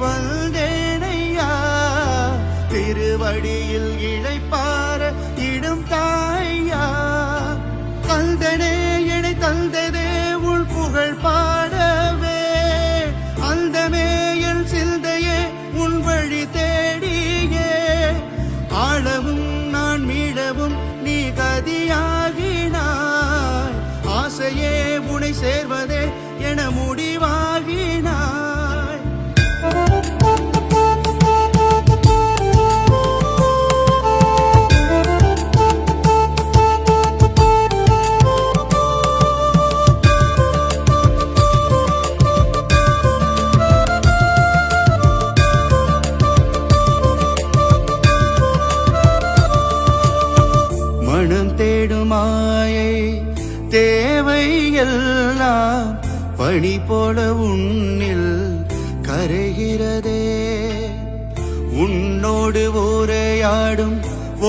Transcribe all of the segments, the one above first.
வந்தேனையா திருவடியில் இழைப்பார இடும் தாயா தந்தனே என்னை தந்ததே உள் புகழ் பாடவே அந்தமே என் சிந்தையே உன் வழி தேடியே ஆளவும் நான் மீளவும் நீ கதியாகினாய் ஆசையே உனை சேர்வதே என முடிவாகினாய் மனம் தேடுமாயை தேவை எல்லாம் பனி போல உன்னில் கரைகிறதே உன்னோடு உரையாடும்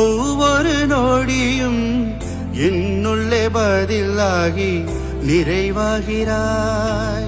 ஒவ்வொரு நொடியும் என்னுள்ளே பதிலாகி நிறைவாகிறாய்